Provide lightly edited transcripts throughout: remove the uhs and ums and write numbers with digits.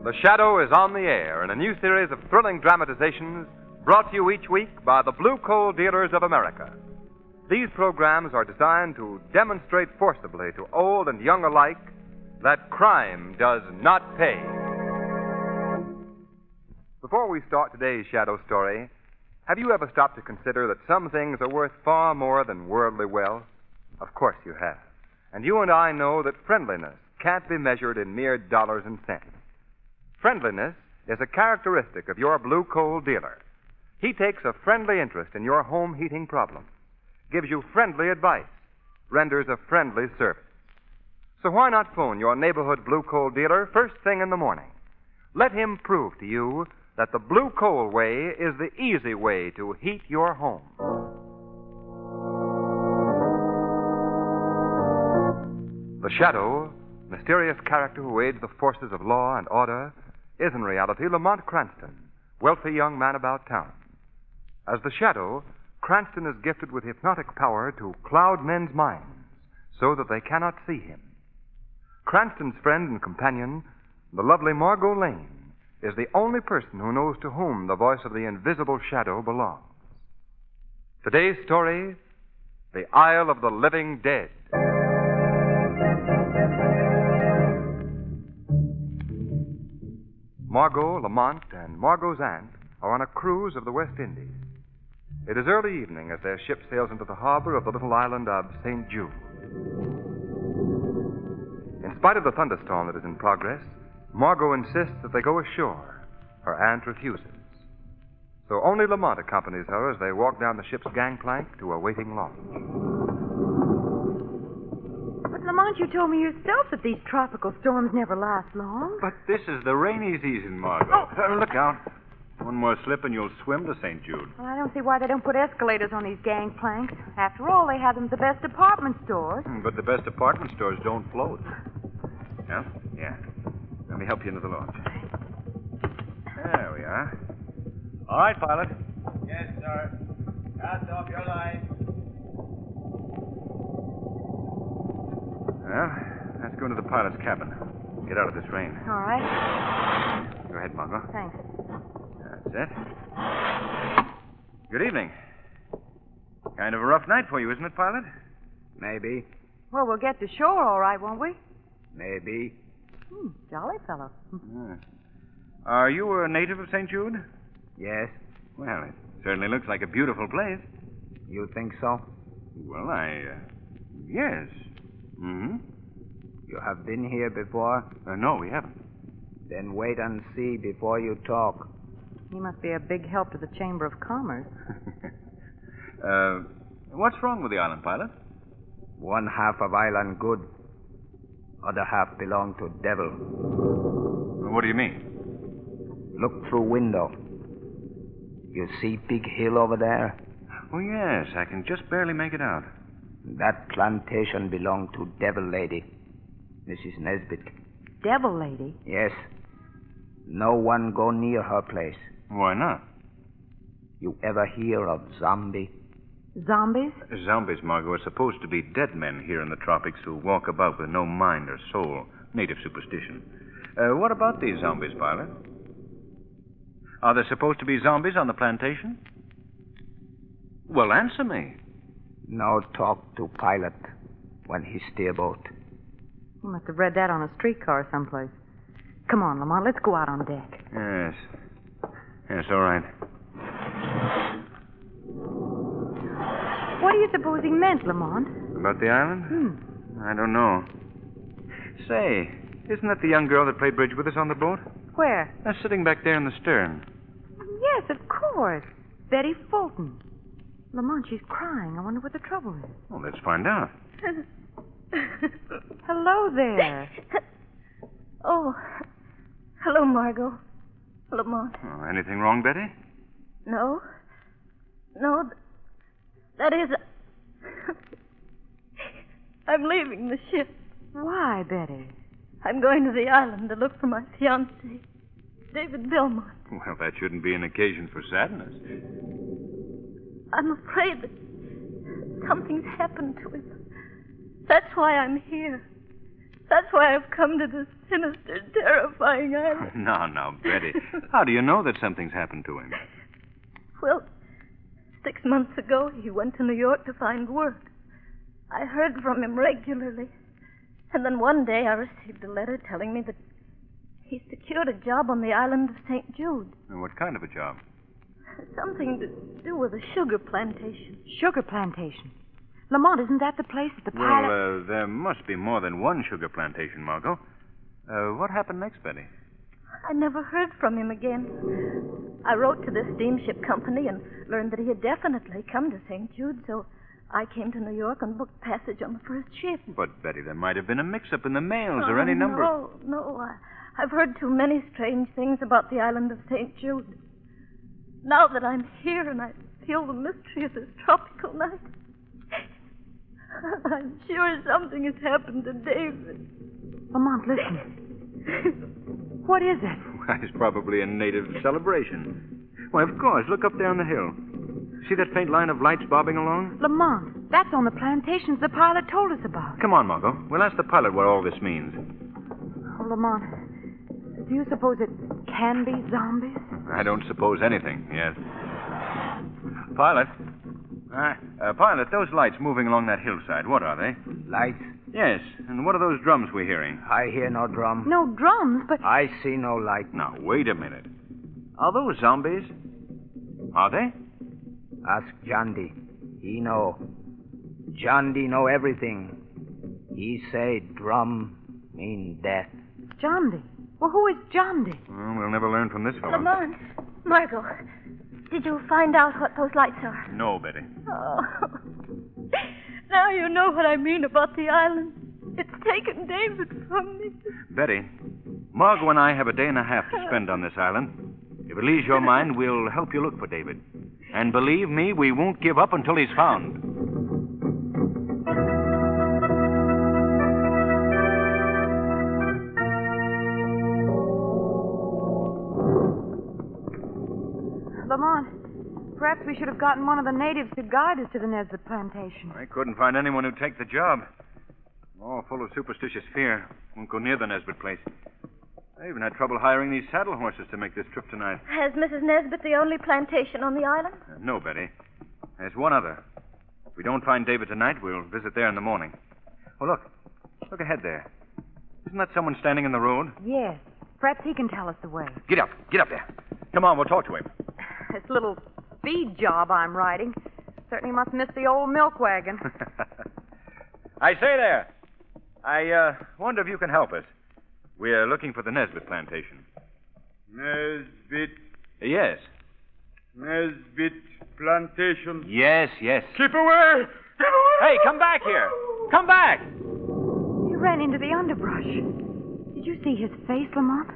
The Shadow is on the air in a new series of thrilling dramatizations brought to you each week by the Blue Coal Dealers of America. These programs are designed to demonstrate forcibly to old and young alike that crime does not pay. Before we start today's Shadow story, have you ever stopped to consider that some things are worth far more than worldly wealth? Of course you have. And you and I know that friendliness can't be measured in mere dollars and cents. Friendliness is a characteristic of your Blue Coal dealer. He takes a friendly interest in your home heating problems, gives you friendly advice, renders a friendly service. So why not phone your neighborhood Blue Coal dealer first thing in the morning? Let him prove to you that the Blue Coal way is the easy way to heat your home. The Shadow, mysterious character who aids the forces of law and order, is in reality Lamont Cranston, wealthy young man about town. As the Shadow, Cranston is gifted with hypnotic power to cloud men's minds so that they cannot see him. Cranston's friend and companion, the lovely Margot Lane, is the only person who knows to whom the voice of the invisible Shadow belongs. Today's story, The Isle of the Living Dead. Margot, Lamont, and Margot's aunt are on a cruise of the West Indies. It is early evening as their ship sails into the harbor of the little island of St. Jude. In spite of the thunderstorm that is in progress, Margot insists that they go ashore. Her aunt refuses. So only Lamont accompanies her as they walk down the ship's gangplank to a waiting launch. But, Lamont, you told me yourself that these tropical storms never last long. But this is the rainy season, Margot. Oh. Look out. One more slip and you'll swim to St. Jude. Well, I don't see why they don't put escalators on these gangplanks. After all, they have them at the best department stores. But the best department stores don't float. Yeah? Yeah. Let me help you into the launch. There we are. All right, pilot. Yes, sir. Cast off your line. Well, let's go into the pilot's cabin. Get out of this rain. All right. Go ahead, Margot. Thanks. That's it. Good evening. Kind of a rough night for you, isn't it, pilot? Maybe. Well, we'll get to shore all right, won't we? Maybe. Jolly fellow. Are you a native of St. Jude? Yes. Well, it certainly looks like a beautiful place. You think so? Well, yes. Mm-hmm. You have been here before? No, we haven't. Then wait and see before you talk. He must be a big help to the Chamber of Commerce. What's wrong with the island, pilot? One half of island good. Other half belong to devil. What do you mean? Look through window. You see big hill over there? Oh, yes. I can just barely make it out. That plantation belong to devil lady, Mrs. Nesbit. Devil lady? Yes. No one go near her place. Why not? You ever hear of zombie? Zombies? Zombies, Margot, are supposed to be dead men here in the tropics who walk about with no mind or soul. Native superstition. What about these zombies, pilot? Are there supposed to be zombies on the plantation? Well, answer me. No talk to pilot when he steer boat. You must have read that on a streetcar someplace. Come on, Lamont, let's go out on deck. Yes. Yes, all right. What do you suppose he meant, Lamont? About the island? I don't know. Say, isn't that the young girl that played bridge with us on the boat? Where? Sitting back there in the stern. Yes, of course. Betty Fulton. Lamont, she's crying. I wonder what the trouble is. Well, let's find out. Hello there. Oh, hello, Margot. Lamont. Oh, anything wrong, Betty? No. No, that is... I'm leaving the ship. Why, Betty? I'm going to the island to look for my fiancé, David Belmont. Well, that shouldn't be an occasion for sadness. I'm afraid that something's happened to him. That's why I'm here. That's why why I've come to this sinister, terrifying island. No, Betty. How do you know that something's happened to him? Well, 6 months ago, he went to New York to find work. I heard from him regularly. And then one day I received a letter telling me that he secured a job on the island of St. Jude. And what kind of a job? Something to do with a sugar plantation. Sugar plantation. Lamont, isn't that the place that the pilot... Well, there must be more than one sugar plantation, Margot. What happened next, Betty? I never heard from him again. I wrote to this steamship company and learned that he had definitely come to St. Jude, so I came to New York and booked passage on the first ship. But, Betty, there might have been a mix-up in the mails or any number... No. I've heard too many strange things about the island of St. Jude. Now that I'm here and I feel the mystery of this tropical night, I'm sure something has happened to David. Lamont, listen. What is it? Why, it's probably a native celebration. Why, of course. Look up there on the hill. See that faint line of lights bobbing along? Lamont, that's on the plantations the pilot told us about. Come on, Margot. We'll ask the pilot what all this means. Oh, Lamont, do you suppose it can be zombies? I don't suppose anything, yes. Pilot. Pilot, those lights moving along that hillside, what are they? Lights? Yes, and what are those drums we're hearing? I hear no drum. No drums, but... I see no light. Now, wait a minute. Are those zombies? Are they? Ask Jandy. He know. Jandy know everything. He say drum mean death. John D. Well, who is John D? Well, we'll never learn from this fellow. Lamont, Margot, did you find out what those lights are? No, Betty. Oh. Now you know what I mean about the island. It's taken David from me. Betty, Margot and I have a day and a half to spend on this island. If it leaves your mind, we'll help you look for David. And believe me, we won't give up until he's found. Lamont, perhaps we should have gotten one of the natives to guide us to the Nesbitt plantation. I couldn't find anyone who'd take the job. All full of superstitious fear. Won't go near the Nesbitt place. I even had trouble hiring these saddle horses to make this trip tonight. Has Mrs. Nesbitt the only plantation on the island? No, Betty. There's one other. If we don't find David tonight, we'll visit there in the morning. Oh, look. Look ahead there. Isn't that someone standing in the road? Yes. Perhaps he can tell us the way. Get up. Get up there. Come on, we'll talk to him. This little speed job I'm riding certainly must miss the old milk wagon. I say there. I wonder if you can help us. We're looking for the Nesbitt plantation. Nesbitt. Yes. Nesbitt plantation. Yes. Keep away! Keep away! Hey, come back here. Come back. He ran into the underbrush. Did you see his face, Lamont?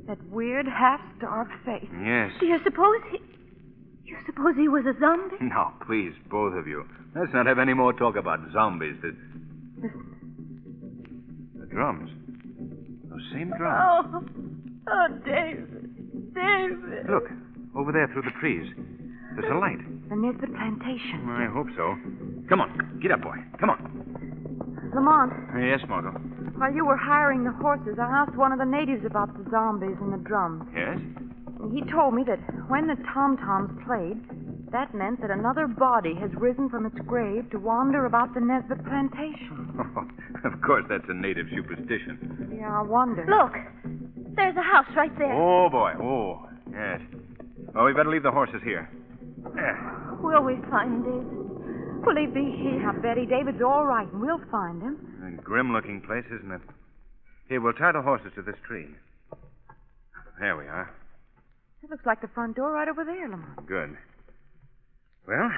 That weird, half-starved face. Yes. Do you suppose he was a zombie? Now, please, both of you. Let's not have any more talk about zombies. The drums. Those same drums. Oh, David. Look, over there through the trees. There's a light. The Nesbitt plantation. I hope so. Come on. Get up, boy. Come on. Lamont, Yes, Margot. while you were hiring the horses, I asked one of the natives about the zombies and the drums. Yes? He told me that when the tom-toms played, that meant that another body has risen from its grave to wander about the Nesbitt plantation. Oh, of course, that's a native superstition. Yeah, I wonder. Look, there's a house right there. Oh, boy. Oh, yes. Well, we better leave the horses here. Will we find David? Will he be here? Now, Betty, David's all right, and we'll find him. A grim-looking place, isn't it? Here, we'll tie the horses to this tree. There we are. It looks like the front door right over there, Lamont. Good. Well,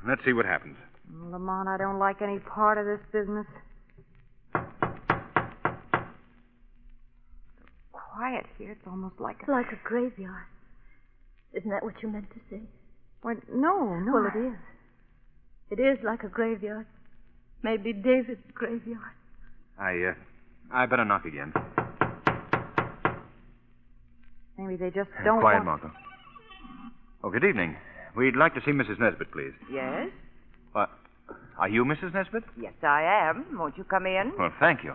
let's see what happens. Lamont, I don't like any part of this business. Quiet here. It's almost like a... Like a graveyard. Isn't that what you meant to say? Well, no. Well, it is. It is like a graveyard. Maybe David's graveyard. I better knock again. Maybe they just don't Quiet, want... Margot. Oh, good evening. We'd like to see Mrs. Nesbitt, please. Yes? Are you Mrs. Nesbitt? Yes, I am. Won't you come in? Well, thank you.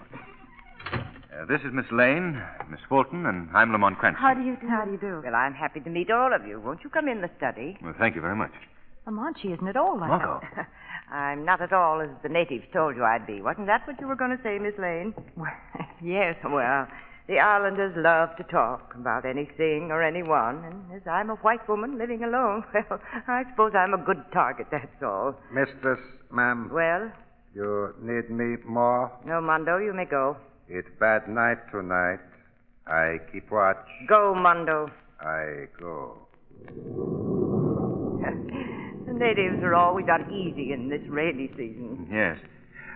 This is Miss Lane, Miss Fulton, and I'm Lamont Cranston. How do you do? How do you do? Well, I'm happy to meet all of you. Won't you come in the study? Well, thank you very much. Lamont, she isn't at all like Margot. that. I'm not at all as the natives told you I'd be. Wasn't that what you were going to say, Miss Lane? Well, yes. Well, the islanders love to talk about anything or anyone, and as I'm a white woman living alone, well, I suppose I'm a good target, that's all. Mistress, ma'am, Well, you need me more? no, Mondo, you may go. It's bad night tonight. I keep watch. Go, Mondo. I go. The natives are always uneasy in this rainy season. Yes.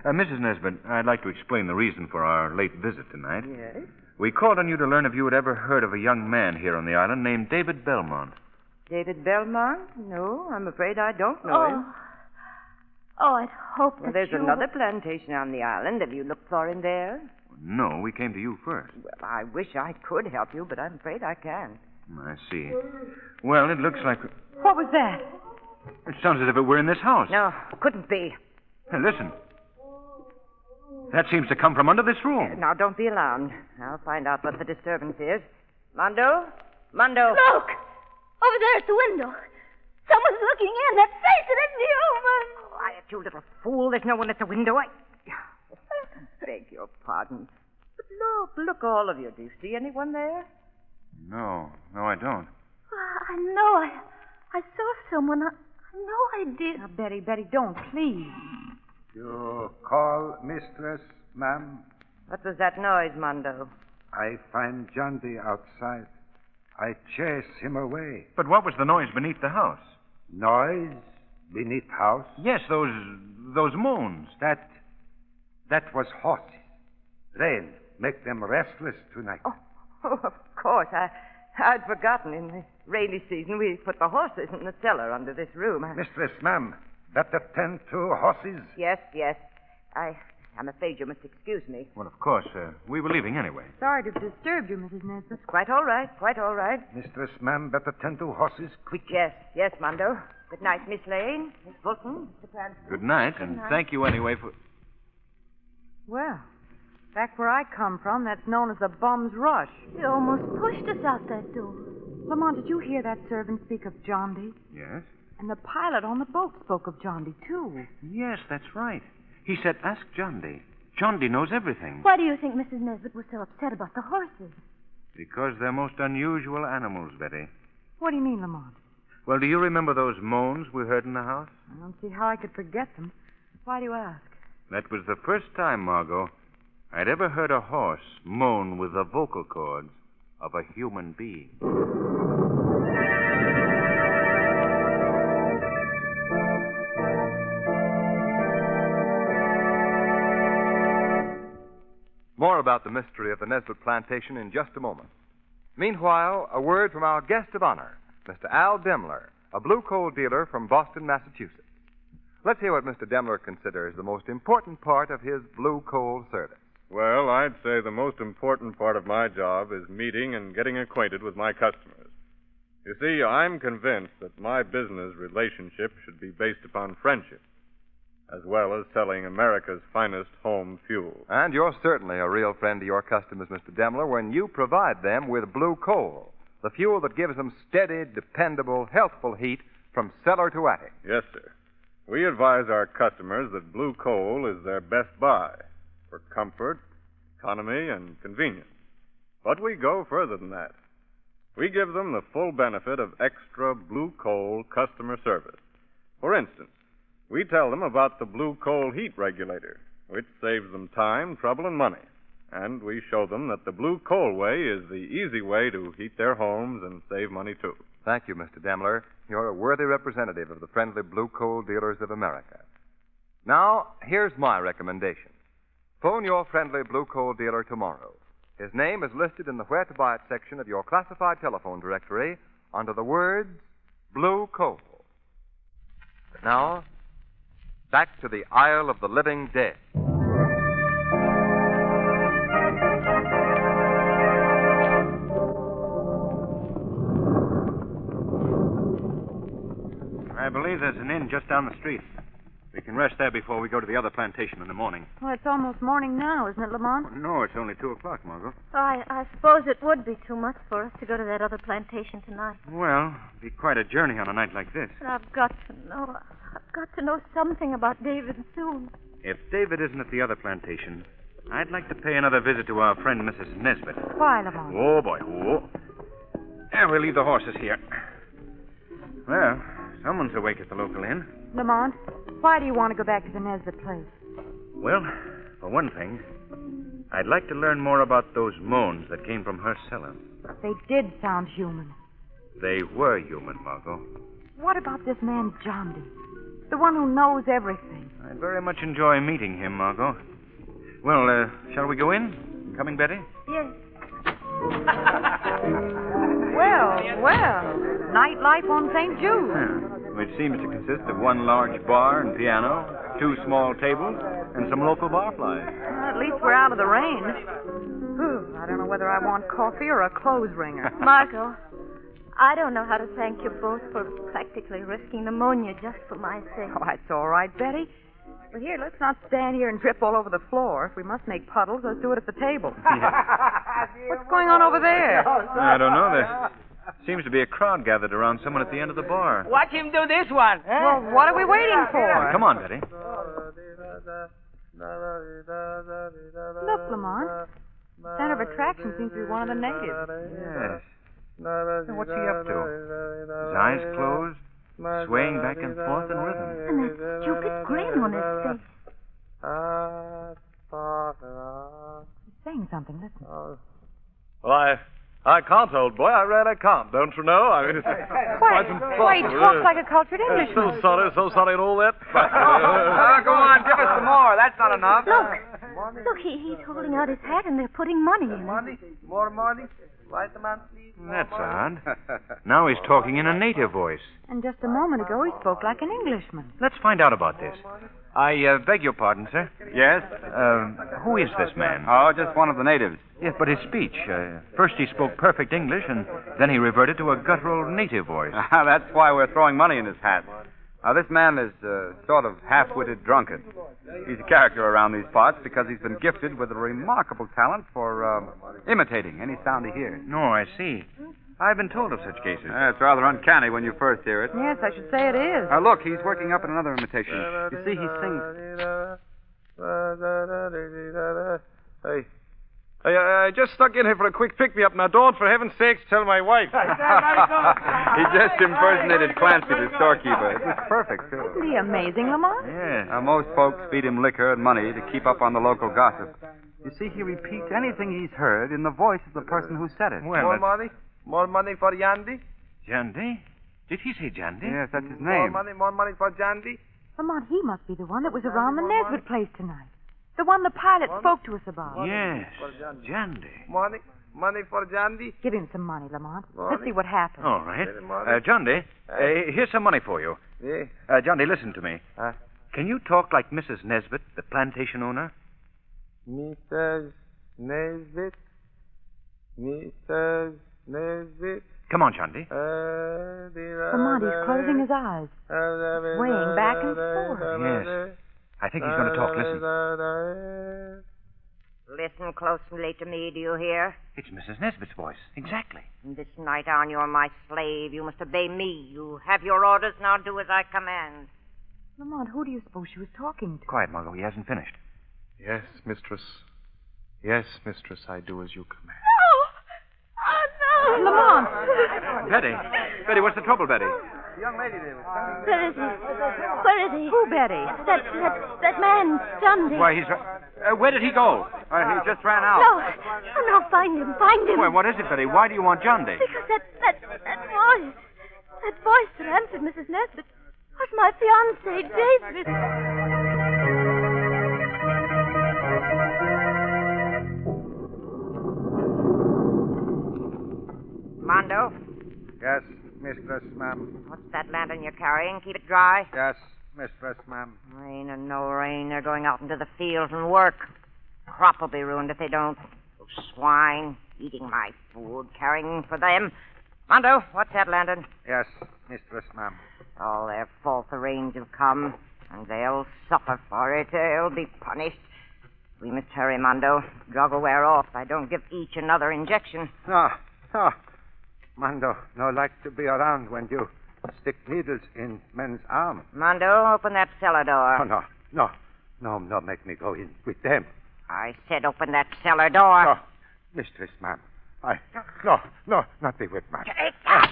Mrs. Nesbitt, I'd like to explain the reason for our late visit tonight. Yes? We called on you to learn if you had ever heard of a young man here on the island named David Belmont. David Belmont? No, I'm afraid I don't know him. Oh, I'd hoped Well, that there's you... another plantation on the island. Have you looked for him there? No, we came to you first. Well, I wish I could help you, but I'm afraid I can't. I see. Well, it looks like... What was that? It sounds as if it were in this house. No, couldn't be. Hey, listen. That seems to come from under this room. Now, don't be alarmed. I'll find out what the disturbance is. Mondo? Mondo! Look! Over there at the window. Someone's looking in. That face, it isn't human. Quiet, you little fool. There's no one at the window. I beg your pardon. But look, all of you. Do you see anyone there? No, I don't. I know. I saw someone. I know I did. Now, Betty, don't, please. You call, mistress, ma'am? What was that noise, Mondo? I find John D. outside. I chase him away. But what was the noise beneath the house? Noise beneath house? Yes, those moans. That was horses. Rain make them restless tonight. Oh, of course. I'd forgotten. In the rainy season, we put the horses in the cellar under this room. Mistress, ma'am, better tend to horses. Yes. I'm afraid you must excuse me. Well, of course. We were leaving anyway. Sorry to have disturbed you, Mrs. Nesbitt. Quite all right. Mistress, ma'am, better tend to horses quick. Yes, Mondo. Good night, Miss Lane, Miss Fulton, Mr. Cranston. Good night, and thank you anyway for... Well, back where I come from, that's known as the Bum's Rush. You almost pushed us out that door. Lamont, did you hear that servant speak of John D? Yes? And the pilot on the boat spoke of John D, too. Yes, that's right. He said, ask John D. John D knows everything. Why do you think Mrs. Nesbitt was so upset about the horses? Because they're most unusual animals, Betty. What do you mean, Lamont? Well, do you remember those moans we heard in the house? I don't see how I could forget them. Why do you ask? That was the first time, Margot, I'd ever heard a horse moan with the vocal cords of a human being. More about the mystery of the Nesbitt plantation in just a moment. Meanwhile, a word from our guest of honor, Mr. Al Demler, a blue coal dealer from Boston, Massachusetts. Let's hear what Mr. Demler considers the most important part of his blue coal service. Well, I'd say the most important part of my job is meeting and getting acquainted with my customers. You see, I'm convinced that my business relationship should be based upon friendship, as well as selling America's finest home fuel. And you're certainly a real friend to your customers, Mr. Demler, when you provide them with blue coal, the fuel that gives them steady, dependable, healthful heat from cellar to attic. Yes, sir. We advise our customers that blue coal is their best buy for comfort, economy, and convenience. But we go further than that. We give them the full benefit of extra blue coal customer service. For instance, we tell them about the blue coal heat regulator, which saves them time, trouble, and money. And we show them that the blue coal way is the easy way to heat their homes and save money, too. Thank you, Mr. Demler. You're a worthy representative of the friendly blue coal dealers of America. Now, here's my recommendation. Phone your friendly blue coal dealer tomorrow. His name is listed in the Where to Buy It section of your classified telephone directory under the words Blue Coal. But now, back to the Isle of the Living Dead. I believe there's an inn just down the street. We can rest there before we go to the other plantation in the morning. Well, it's almost morning now, isn't it, Lamont? No, it's only 2 o'clock, Margot. I suppose it would be too much for us to go to that other plantation tonight. Well, it'd be quite a journey on a night like this. But I've got to know something about David soon. If David isn't at the other plantation, I'd like to pay another visit to our friend Mrs. Nesbit. Why, Lamont? Oh, boy. Oh. Yeah, we'll leave the horses here. Well, someone's awake at the local inn. Lamont, why do you want to go back to the Nesbit place? Well, for one thing, I'd like to learn more about those moans that came from her cellar. They did sound human. They were human, Margot. What about this man, John Dee? The one who knows everything. I'd very much enjoy meeting him, Margot. Well, shall we go in? Coming, Betty? Yes. Well. Nightlife on St. Jude. Which seems to consist of one large bar and piano, 2 small tables, and some local barflies. At least we're out of the rain. Whew, I don't know whether I want coffee or a clothes wringer. Margot, I don't know how to thank you both for practically risking pneumonia just for my sake. Oh, that's all right, Betty. Well, here, let's not stand here and drip all over the floor. If we must make puddles, let's do it at the table. What's going on over there? I don't know. There seems to be a crowd gathered around someone at the end of the bar. Watch him do this one. Well, what are we waiting for? Come on, Betty. Look, Lamont. Center of attraction seems to be one of the natives. Yes. Now, what's he up to? His eyes closed, swaying back and forth in rhythm. And that stupid grin on his face. He's saying something. Listen. Well, I can't, old boy. I really can't. Don't you know? I mean, it's quite impossible. Why, he talks like a cultured Englishman. So sorry and all that. Go on, give us some more. That's not enough. Look, he's holding out his hat and they're putting money in. Money? More money? Light the man, please. That's odd. Now he's talking in a native voice. And just a moment ago, he spoke like an Englishman. Let's find out about this. I beg your pardon, sir. Yes? Who is this man? Oh, just one of the natives. Yes, but his speech. First he spoke perfect English, and then he reverted to a guttural native voice. That's why we're throwing money in his hat. Now, this man is sort of half-witted drunkard. He's a character around these parts because he's been gifted with a remarkable talent for imitating any sound he hears. No, I see. I've been told of such cases. It's rather uncanny when you first hear it. Yes, I should say it is. Look, he's working up in another imitation. You see, he sings... Hey, I just stuck in here for a quick pick-me-up. Now, don't, for heaven's sakes, tell my wife. He just impersonated Clancy, the storekeeper. It was perfect, too. Isn't he amazing, Lamont? Yes. Now, most folks feed him liquor and money to keep up on the local gossip. You see, he repeats anything he's heard in the voice of the person who said it. Well, money? More money for Yandy? Jandy? Did he say Jandy? Yes, that's his name. More money for Jandy? Lamont, he must be the one that was around the Nesbit place tonight. The one the pilot spoke to us about. Yes, Jandy. Money for Jandy? Give him some money, Lamont. Let's see what happens. All right. Jandy, here's some money for you. Yeah. Jandy, listen to me. Can you talk like Mrs. Nesbit, the plantation owner? Mrs. Nesbit? Mrs. Nesbit? Come on, Jandy. Lamont, he's closing his eyes, swaying back and forth. Yes. I think he's going to talk. Listen. Listen closely to me, do you hear? It's Mrs. Nesbit's voice. Exactly. From this night on, you're my slave. You must obey me. You have your orders, now do as I command. Lamont, who do you suppose she was talking to? Quiet, Margot. He hasn't finished. Yes, mistress. Yes, mistress, I do as you command. Lamont! Betty, what's the trouble, Betty? The young lady there was coming. Where is he? Where is he? Who, Betty? That man, John Dee. Why, he's... where did he go? He just ran out. No, find him. Well, what is it, Betty? Why do you want John Dee? Because that voice that answered Mrs. Nesbit was my fiancé, David. Mondo, Yes, mistress, ma'am. what's that lantern you're carrying? Keep it dry. Yes, mistress, ma'am. Rain or no rain, they're going out into the fields and work. Crop will be ruined if they don't. Those swine eating my food, carrying for them. Mondo, what's that lantern? Yes, mistress, ma'am. All their fault the rains have come. And they'll suffer for it. They'll be punished. We must hurry, Mondo. The drug will wear off if I don't give each another injection. No. Mondo, no like to be around when you stick needles in men's arms. Mondo, open that cellar door. Oh, no, make me go in with them. I said open that cellar door. No, Mistress, ma'am. No, not be with ma'am. Take that!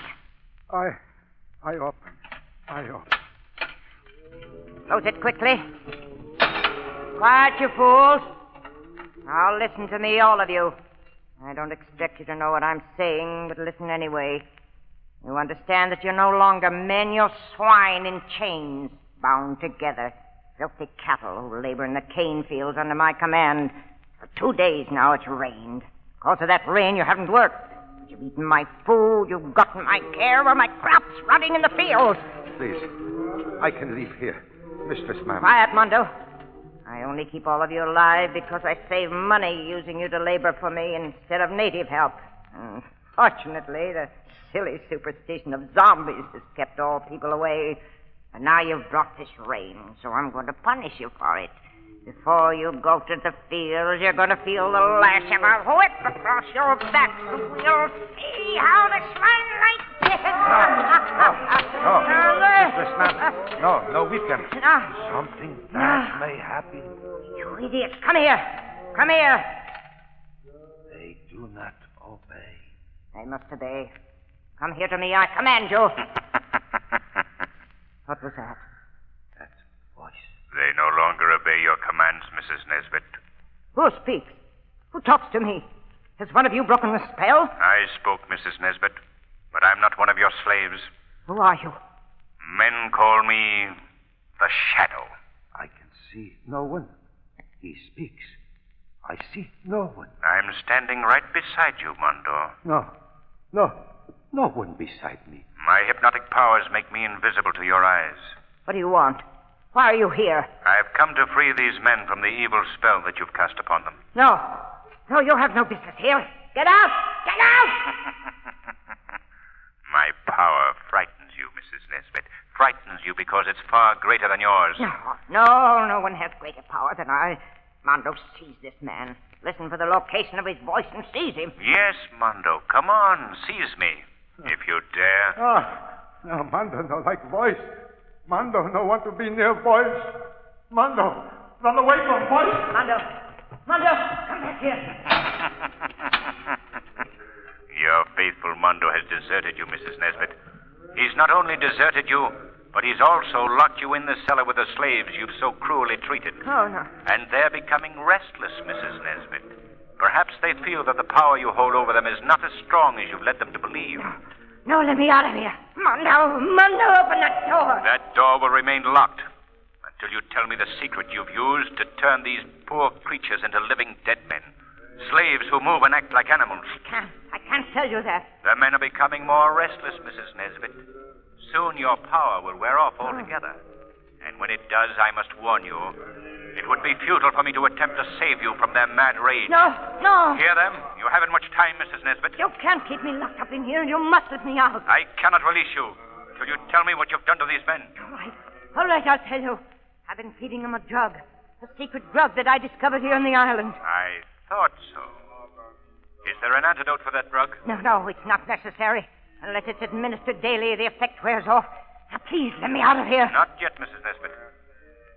I open. Close it quickly. Quiet, you fools. Now listen to me, all of you. I don't expect you to know what I'm saying, but listen anyway. You understand that you're no longer men, you're swine in chains, bound together. Filthy cattle who labor in the cane fields under my command. For 2 days now it's rained. Because of that rain, you haven't worked. But you've eaten my food, you've gotten my care, while my crops rotting in the fields. Please, I can leave here. Mistress, ma'am. Quiet, Mondo. I only keep all of you alive because I save money using you to labor for me instead of native help. Fortunately, the silly superstition of zombies has kept all people away. And now you've brought this rain, so I'm going to punish you for it. Before you go to the fields, you're going to feel the lash of a whip across your back. You'll see how the swine like this. Mistress, ma'am. No, whip them. No. Something bad may happen. You idiots, come here. Come here. They do not obey. They must obey. Come here to me, I command you. What was that? That voice. They no longer obey your commands, Mrs. Nesbit. Who speaks? Who talks to me? Has one of you broken the spell? I spoke, Mrs. Nesbit, but I'm not one of your slaves. Who are you? Men call me the Shadow. I can see no one. He speaks. I see no one. I'm standing right beside you, Mondo. No one beside me. My hypnotic powers make me invisible to your eyes. What do you want? Why are you here? I've come to free these men from the evil spell that you've cast upon them. No, you have no business here. Get out! Get out! My power frightens you, Mrs. Nesbit. Frightens you because it's far greater than yours. No one has greater power than I. Mondo, seize this man. Listen for the location of his voice and seize him. Yes, Mondo. Come on, seize me. If you dare. No, Mondo, no like voice. Mondo, no want to be near voice. Mondo, run away from voice. Mondo, come back here. Your faithful Mondo has deserted you, Mrs. Nesbit. He's not only deserted you, but he's also locked you in the cellar with the slaves you've so cruelly treated. Oh, no. And they're becoming restless, Mrs. Nesbit. Perhaps they feel that the power you hold over them is not as strong as you've led them to believe. No, let me out of here. Mondo, open that door. That door will remain locked until you tell me the secret you've used to turn these poor creatures into living dead men. Slaves who move and act like animals. I can't tell you that. The men are becoming more restless, Mrs. Nesbit. Soon your power will wear off altogether. And when it does, I must warn you, it would be futile for me to attempt to save you from their mad rage. No. Hear them? You haven't much time, Mrs. Nesbit. You can't keep me locked up in here, and you must let me out. I cannot release you till you tell me what you've done to these men. All right, I'll tell you. I've been feeding them a drug. A secret drug that I discovered here on the island. I thought so. Is there an antidote for that drug? No, it's not necessary. Unless it's administered daily, the effect wears off. Now, please, let me out of here. Not yet, Mrs. Nesbit.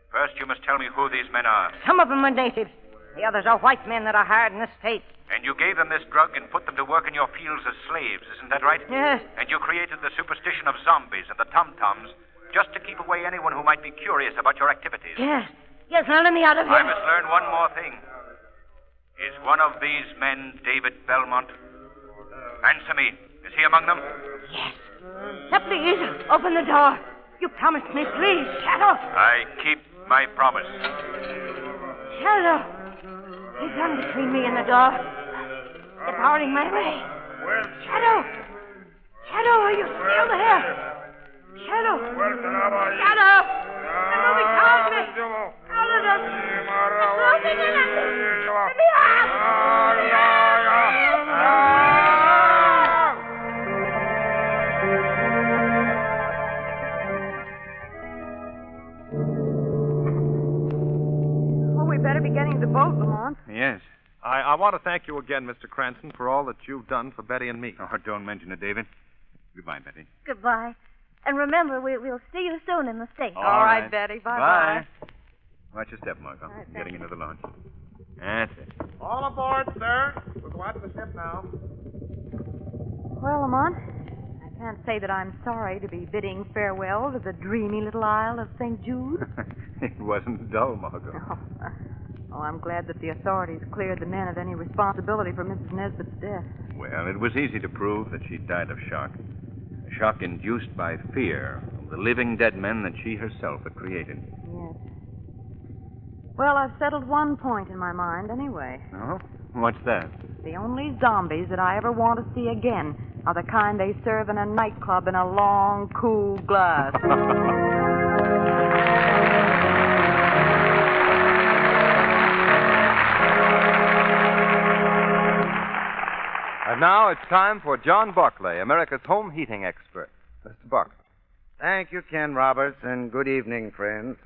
First, you must tell me who these men are. Some of them are natives. The others are white men that are hired in the States. And you gave them this drug and put them to work in your fields as slaves, isn't that right? Yes. And you created the superstition of zombies and the tom-toms just to keep away anyone who might be curious about your activities. Yes, now let me out of here. I must learn one more thing. Is one of these men David Belmont? Answer me. Is he among them? Yes. Now, please, open the door. You promised me, please, Shadow. I keep my promise. Shadow. He's done between me and the door. Devouring my way. Shadow. Are you still there? Shadow. Shadow. The movie calls me. All of them. They're closing in on me. Let me out. I want to thank you again, Mr. Cranston, for all that you've done for Betty and me. Oh, don't mention it, David. Goodbye, Betty. Goodbye. And remember, we'll see you soon in the States. All right, Betty. Bye-bye. Watch your step, Marco. I'm getting into the launch. That's it. All aboard, sir. We'll go out to the ship now. Well, Lamont, I can't say that I'm sorry to be bidding farewell to the dreamy little isle of St. Jude. It wasn't dull, Margot. Oh, I'm glad that the authorities cleared the men of any responsibility for Mrs. Nesbitt's death. Well, it was easy to prove that she died of shock. A shock induced by fear of the living dead men that she herself had created. Yes. Well, I've settled one point in my mind anyway. Oh? What's that? The only zombies that I ever want to see again are the kind they serve in a nightclub in a long, cool glass. And now it's time for John Barclay, America's home heating expert. Mr. Barclay. Thank you, Ken Roberts, and good evening, friends.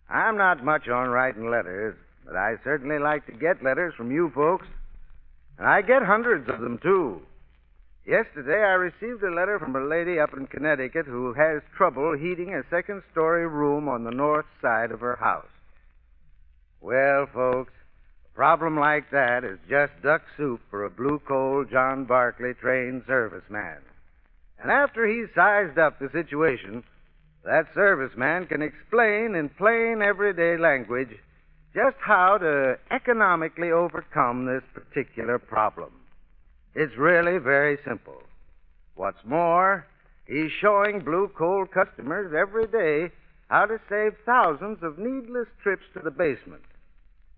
I'm not much on writing letters, but I certainly like to get letters from you folks. And I get hundreds of them, too. Yesterday, I received a letter from a lady up in Connecticut who has trouble heating a second-story room on the north side of her house. Well, folks, a problem like that is just duck soup for a blue-coal John Barclay trained serviceman. And after he's sized up the situation, that serviceman can explain in plain, everyday language just how to economically overcome this particular problem. It's really very simple. What's more, he's showing blue coal customers every day how to save thousands of needless trips to the basement.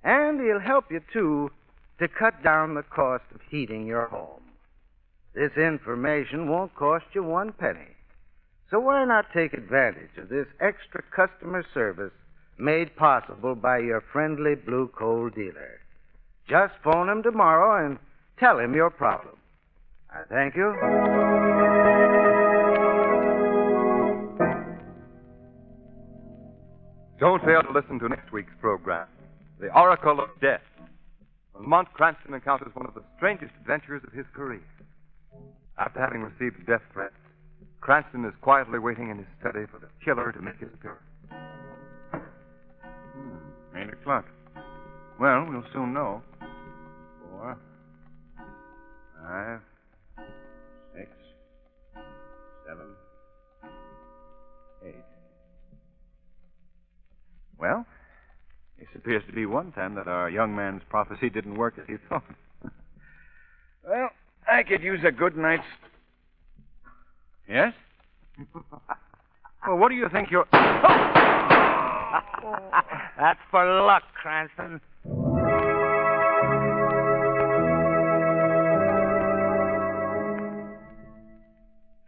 And he'll help you, too, to cut down the cost of heating your home. This information won't cost you one penny. So why not take advantage of this extra customer service made possible by your friendly blue coal dealer? Just phone him tomorrow and tell him your problem. I thank you. Don't fail to listen to next week's program, The Oracle of Death. Lamont Cranston encounters one of the strangest adventures of his career. After having received death threats, Cranston is quietly waiting in his study for the killer to make his appearance. 8 o'clock. Well, we'll soon know. 4, 5, 6, 7, 8. Well, this appears to be one time that our young man's prophecy didn't work as he thought. Well, I could use a good night's... Yes? Well, what do you think you're... That's for luck, Cranston.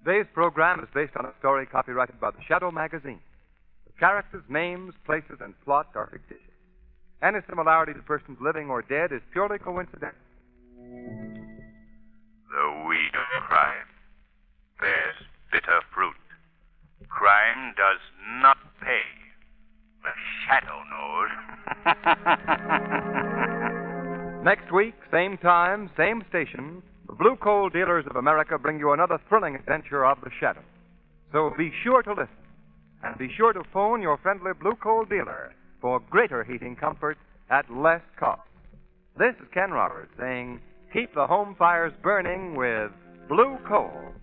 Today's program is based on a story copyrighted by the Shadow Magazine. The characters, names, places, and plot are fictitious. Any similarity to persons living or dead is purely coincidental. The weed of crime bears bitter fruit. Crime does not pay. The shadow knows. Next week, same time, same station, the Blue Coal Dealers of America bring you another thrilling adventure of the shadow. So be sure to listen. And be sure to phone your friendly Blue Coal dealer for greater heating comfort at less cost. This is Ken Roberts saying, keep the home fires burning with Blue Coal.